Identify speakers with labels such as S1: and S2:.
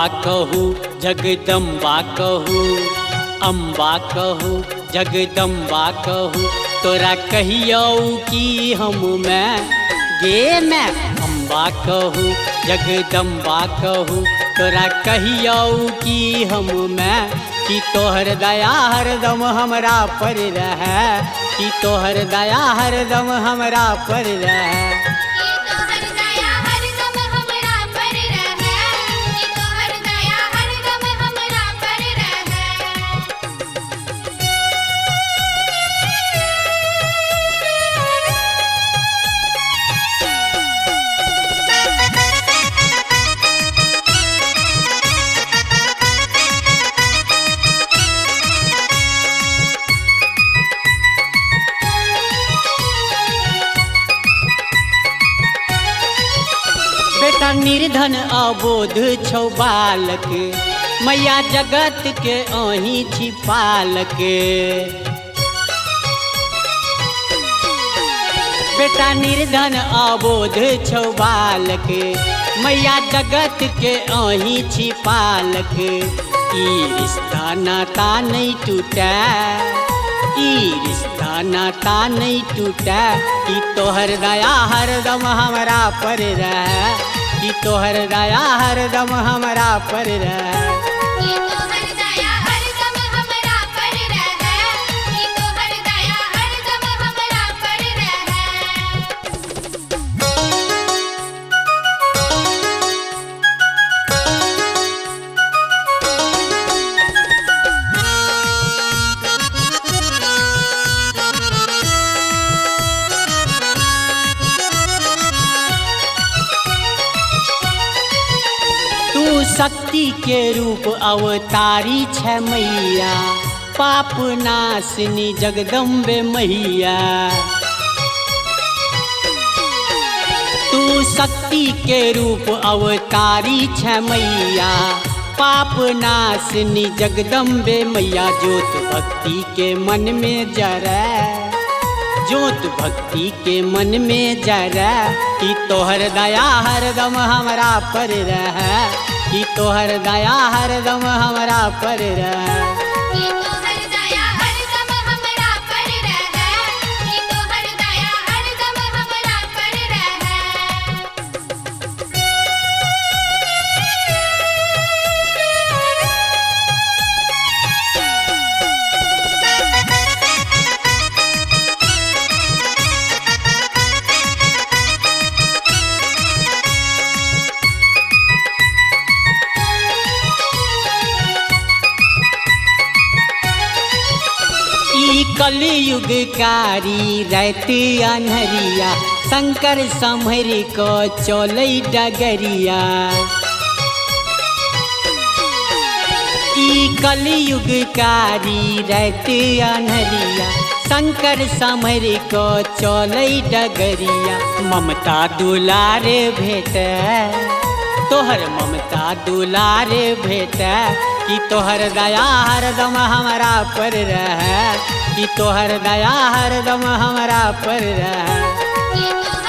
S1: अम्बा कहू जगदम्बा कहू, अम्बा कहू जगदम्बा कहू, तोरा कहियो कि हम मैं अम्बा कहू जगदम्बा कहू, तोरा कहियो कि हम मैं कि तोहर दया हरदम हमरा पर रहे, कि तोहर दया हरदम हमरा पर रहे। बेटा निर्धन अबोध छौ बालक, मैया जगत के अहीं छी पालक। बेटा निर्धन अबोध छौ बालक, मैया जगत के अहीं छी पालक। ई रिश्ता नाता नहीं टूटे, ई रिश्ता नाता नहीं टूटे, कि तोहर दया हरदम हमरा पर रहे, कि तोहर दया हरदम हमरा पर रहे। शक्ति के रूप अवतारी छै मैया, पाप नाशिनी जगदम्बे मैया। तू शक्ति के रूप अवतारी छै मैया, पाप नाशिनी जगदम्बे मैया। ज्योत भक्ति के मन में जरे, ज्योत भक्ति के मन में जरे, कि तोहर दया हरदम हमरा पर रहे, कि तोहर दया हरदम हमरा पर रहे। कलयुगकारी रात अन्हरिया, शंकर सम्हर को चलै डगरिया। ई कलयुगकारी रात अन्हरिया, शंकर सम्हर को चलै डगरिया। ममता दुलारे भेटे, तोहर ममता दुलारे भेटे, कि तोहर दया हरदम हमरा पर रहे, कि तोहर दया हरदम हमरा पर रहे।